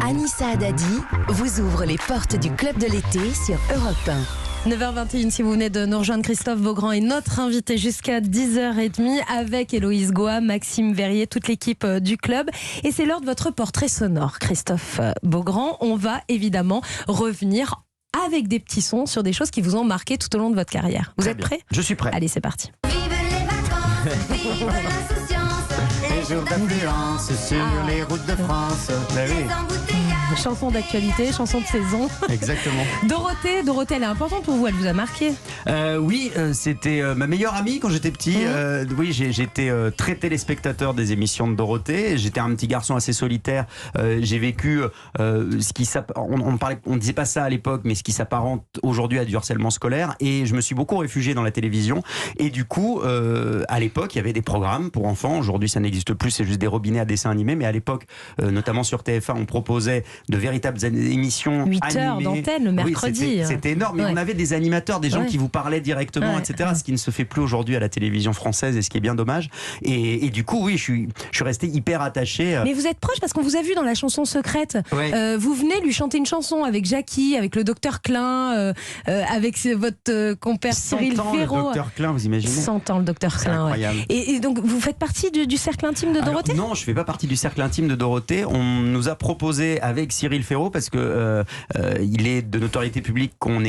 Anissa Haddadi vous ouvre les portes du Club de l'été sur Europe 1. 9h21, si vous venez de nous rejoindre, Christophe Beaugrand est notre invité jusqu'à 10h30 avec Héloïse Goua, Maxime Verrier, toute l'équipe du club. Et c'est l'heure de votre portrait sonore, Christophe Beaugrand. On va évidemment revenir avec des petits sons sur des choses qui vous ont marqué tout au long de votre carrière. Vous êtes prêts ? Je suis prêt. Allez, c'est parti. Vive les vacances, vive l'insouciance, Les jours d'affluence sur les routes de France. les embouteillages. Chanson d'actualité, chanson de saison. Exactement. Dorothée, elle est importante pour vous, elle vous a marqué. Oui, c'était ma meilleure amie quand j'étais petit. Oui, j'étais très téléspectateur des émissions de Dorothée. J'étais un petit garçon assez solitaire. J'ai vécu ce qui on disait pas ça à l'époque, mais ce qui s'apparente aujourd'hui à du harcèlement scolaire. Et je me suis beaucoup réfugié dans la télévision. Et du coup, à l'époque, il y avait des programmes pour enfants. Aujourd'hui, ça n'existe plus, c'est juste des robinets à dessins animés. Mais à l'époque, notamment sur TF1, on proposait de véritables émissions 8 animées. heures d'antenne le mercredi. Oui, c'était énorme. Mais Ouais. on avait des animateurs, des gens Ouais. qui vous parlaient directement, Ouais. etc. Ce qui ne se fait plus aujourd'hui à la télévision française et ce qui est bien dommage. Et du coup, oui, je suis resté hyper attaché. Mais vous êtes proche parce qu'on vous a vu dans la chanson secrète. Ouais. Vous venez lui chanter une chanson avec Jackie, avec le docteur Klein, avec votre compère Cyril 100 ans, Ferraud. le docteur Klein, vous imaginez? 100 ans le docteur C'est Klein. Ouais. incroyable. Et donc vous faites partie du cercle intime de Dorothée? Alors, non, je ne fais pas partie du cercle intime de Dorothée. On nous a proposé avec Cyril Ferraud, parce que il est de notoriété publique qu'on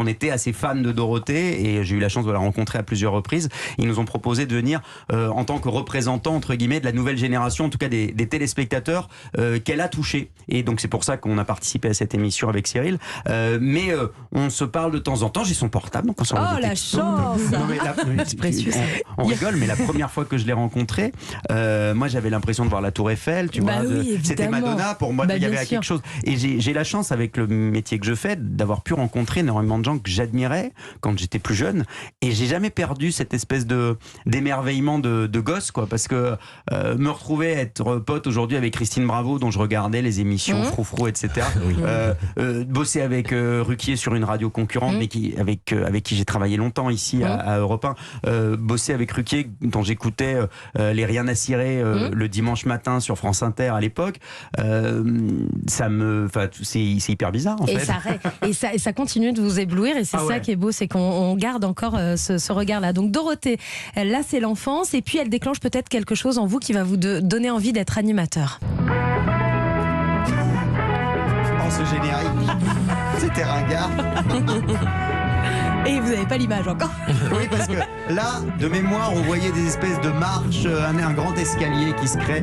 était assez fan de Dorothée, et j'ai eu la chance de la rencontrer à plusieurs reprises. Ils nous ont proposé de venir en tant que représentant, entre guillemets, de la nouvelle génération, en tout cas des téléspectateurs qu'elle a touchés. Et donc c'est pour ça qu'on a participé à cette émission avec Cyril. Mais on se parle de temps en temps. J'ai son portable, donc on s'envoie Oh des la textos. chance! Non, mais C'est précieux. on rigole, mais la première fois que je l'ai rencontré, moi j'avais l'impression de voir la Tour Eiffel, tu Bah vois. oui, C'était évidemment. Madonna, pour moi, Bah, il y avait bien sûr. quelque chose. Et j'ai la chance, avec le métier que je fais, d'avoir pu rencontrer énormément de gens que j'admirais quand j'étais plus jeune. Et j'ai jamais perdu cette espèce d'émerveillement de gosse, quoi. Parce que me retrouver être pote aujourd'hui avec Christine Bravo, dont je regardais les émissions Froufrou, etc. Bosser avec Ruquier sur une radio concurrente, mais avec qui j'ai travaillé longtemps ici à Europe 1. Bosser avec Ruquier, dont j'écoutais les Rien à cirer le dimanche matin sur France Inter à l'époque. C'est hyper bizarre en Et fait. ça continue de vous éblouir, et c'est ça qui est beau, c'est qu'on garde encore ce regard-là. Donc Dorothée, là c'est l'enfance, et puis elle déclenche peut-être quelque chose en vous qui va vous donner envie d'être animateur. Oh, ce générique, c'était ringard. Et vous n'avez pas l'image encore. Oui, parce que là, de mémoire, on voyait des espèces de marches, un grand escalier qui se crée.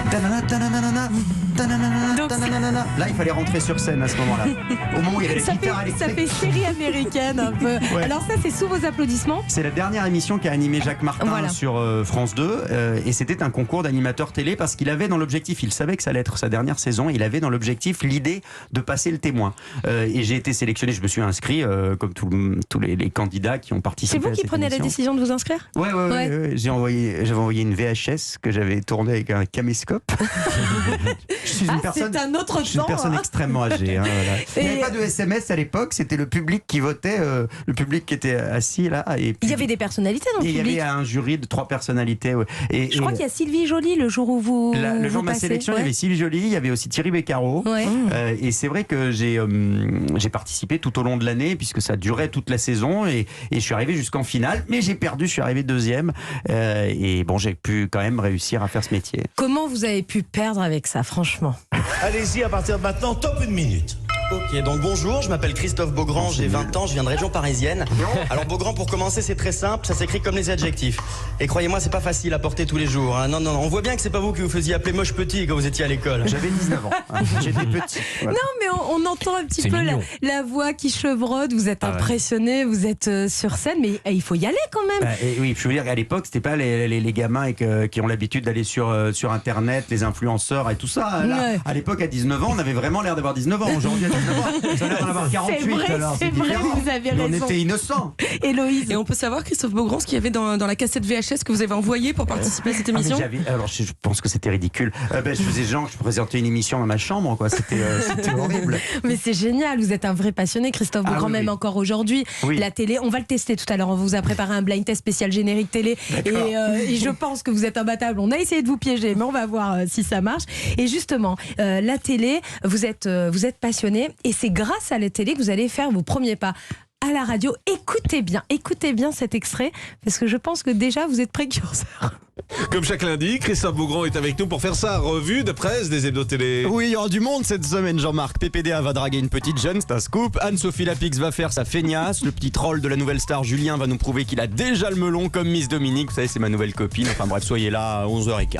Tanana, tananana, tananana, Donc, tananana. Là, il fallait rentrer sur scène à ce moment-là. Au moment où il y avait Ça les guitares fait électriques. série américaine un peu. Ouais. Alors ça, c'est sous vos applaudissements. C'est la dernière émission qu'a animé Jacques Martin Voilà. sur France 2, et c'était un concours d'animateur télé, parce qu'il avait dans l'objectif, il savait que ça allait être sa dernière saison, il avait dans l'objectif l'idée de passer le témoin. Et j'ai été sélectionné, je me suis inscrit comme tous les candidats qui ont participé. C'est vous à qui cette prenez la émission. décision de vous inscrire? Ouais. J'avais envoyé une VHS que j'avais tournée avec un caméscope. Je suis une personne. C'est un autre Je suis une temps, personne hein. extrêmement âgée. Hein, voilà. Il n'y avait Et- pas de SMS à l'époque, c'était le public qui votait, le public qui était assis là. Et puis, Il y avait des personnalités dans le et il y public. avait un jury de 3 personnalités. Ouais. Je crois qu'il y a Sylvie Joly le jour où vous. Le vous jour de ma passez. sélection, il y Ouais. avait Sylvie Joly, il y avait aussi Thierry Beccaro. Ouais. Et c'est vrai que j'ai participé tout au long de l'année, puisque ça durait toute la saison, et je suis arrivé jusqu'en finale, mais j'ai perdu, je suis arrivé deuxième. Et bon, j'ai pu quand même réussir à faire ce métier. Comment vous avez pu perdre avec ça, franchement? Allez-y, à partir de maintenant, top 1 minute. Ok, donc bonjour, je m'appelle Christophe Beaugrand, j'ai 20 ans, je viens de région parisienne. Alors Beaugrand, pour commencer, c'est très simple, ça s'écrit comme les adjectifs. Et croyez-moi, c'est pas facile à porter tous les jours. Hein. Non, on voit bien que c'est pas vous qui vous faisiez appeler moche petit quand vous étiez à l'école. J'avais 19 ans, hein. J'étais petit. Voilà. Non, mais on entend un petit C'est peu mignon. la voix qui chevrotte, vous êtes impressionné, vous êtes sur scène, mais il faut y aller quand même. Et oui, je veux dire qu'à l'époque, c'était pas les gamins qui ont l'habitude d'aller sur Internet, les influenceurs et tout ça. Là, Ouais. à l'époque, à 19 ans, on avait vraiment l'air d'avoir 19 ans. Aujourd'hui, à Ça a l'air d'en avoir 48 vrai, alors. c'est vrai, différent. vous avez Mais on raison. était innocents. Héloïse. Et on peut savoir, Christophe Beaugrand, ce qu'il y avait dans la cassette VHS que vous avez envoyée pour participer à cette Ah, mais émission. alors je pense que c'était ridicule. Je faisais genre, je présentais une émission dans ma chambre, quoi. C'était horrible. Mais c'est génial, vous êtes un vrai passionné, Christophe Ah Beaugrand, oui, même oui. encore aujourd'hui. Oui. La télé, on va le tester tout à l'heure. On vous a préparé un blind test spécial générique télé. Et je pense que vous êtes imbattable. On a essayé de vous piéger, mais on va voir si ça marche. Et justement, la télé, vous êtes passionné. Et c'est grâce à la télé que vous allez faire vos premiers pas à la radio. Écoutez bien cet extrait, parce que je pense que déjà vous êtes précurseur. Comme chaque lundi, Christophe Beaugrand est avec nous pour faire sa revue de presse des hebdo télé. Oui, il y aura du monde cette semaine, Jean-Marc. PPDA va draguer une petite jeune, c'est un scoop. Anne-Sophie Lapix va faire sa feignasse. Le petit troll de la nouvelle star Julien va nous prouver qu'il a déjà le melon comme Miss Dominique. Vous savez, c'est ma nouvelle copine. Enfin bref, soyez là à 11h15.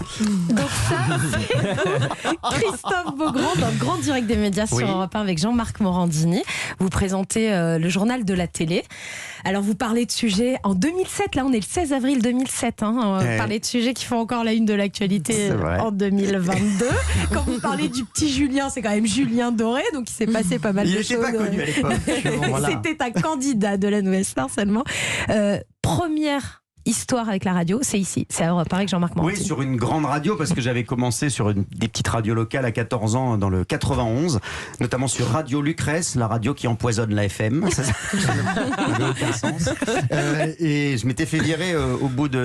Donc ça, c'est Christophe Beaugrand dans le grand direct des médias sur Europe 1 avec Jean-Marc Morandini. Vous présentez le journal de la télé. Alors vous parlez de sujets en 2007, là on est le 16 avril 2007, on parlait de sujets qui font encore la une de l'actualité en 2022. Quand vous parlez du petit Julien, c'est quand même Julien Doré, donc il s'est passé pas mal de choses. Il n'était pas connu à l'époque. Voilà. C'était un candidat de la nouvelle star seulement. Première histoire avec la radio, c'est ici, c'est à Europe 1 avec Jean-Marc Morandini. Oui, sur une grande radio, parce que j'avais commencé sur des petites radios locales à 14 ans dans le 91, notamment sur Radio Lucrèce, la radio qui empoisonne la FM. Ça n'avait aucun sens. Et je m'étais fait virer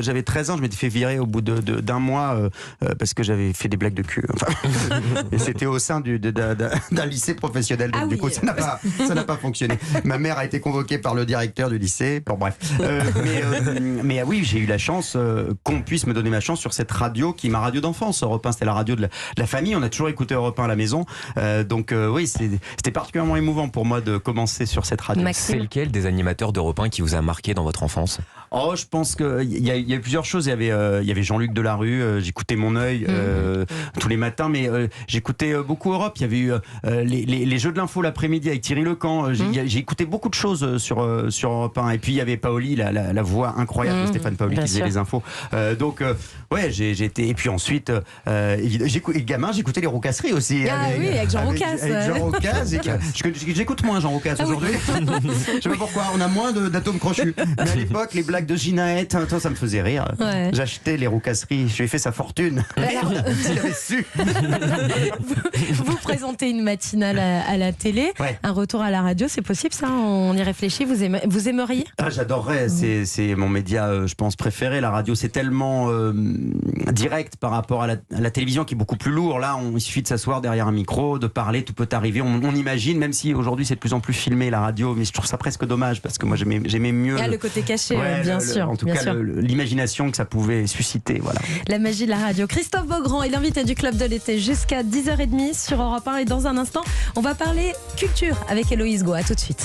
j'avais 13 ans, je m'étais fait virer au bout d'un mois parce que j'avais fait des blagues de cul. Enfin, et c'était au sein d'un lycée professionnel. Donc du coup, ça n'a pas fonctionné. Ma mère a été convoquée par le directeur du lycée. Bon, bref. Mais oui, j'ai eu la chance qu'on puisse me donner ma chance sur cette radio qui est ma radio d'enfance. Europe 1, c'était la radio de la famille. On a toujours écouté Europe 1 à la maison. Oui, c'était particulièrement émouvant pour moi de commencer sur cette radio. C'est lequel des animateurs d'Europe 1 qui vous a marqué dans votre enfance ? Oh, je pense qu'il y a plusieurs choses. Il y avait Jean-Luc Delarue, j'écoutais Mon œil tous les matins, mais j'écoutais beaucoup Europe. Il y avait eu les Jeux de l'info l'après-midi avec Thierry Lecamp. J'ai écouté beaucoup de choses sur Europe 1. Et puis il y avait Paoli, la voix incroyable de Stéphane Paoli qui faisait les infos. J'ai été. Et puis ensuite, gamin, j'écoutais les Roucasseries aussi. Avec Jean Roucas. Avec Jean Roucas. J'écoute moins Jean Roucas aujourd'hui. Je sais pas pourquoi, on a moins d'atomes crochus. Mais à l'époque, les blagues de Ginaët, ça me faisait rire. Ouais. J'achetais les Roucasseries, je lui ai fait sa fortune. S'il avait su. Vous présentez une matinale à la télé, un retour à la radio, c'est possible ça? On y réfléchit, vous aimeriez? J'adorerais, c'est mon média, je pense, préféré. La radio, c'est tellement direct par rapport à la télévision qui est beaucoup plus lourd. Là, il suffit de s'asseoir derrière un micro, de parler, tout peut arriver. On imagine, même si aujourd'hui c'est de plus en plus filmé la radio, mais je trouve ça presque dommage parce que moi j'aimais mieux. Il y a le côté caché, bien sûr. En tout cas, l'imagination que ça pouvait susciter. Voilà. La magie de la radio. Christophe Beaugrand est l'invité du Club de l'été jusqu'à 10h30 sur Europe 1. Et dans un instant, on va parler culture avec Héloïse Goa. À tout de suite.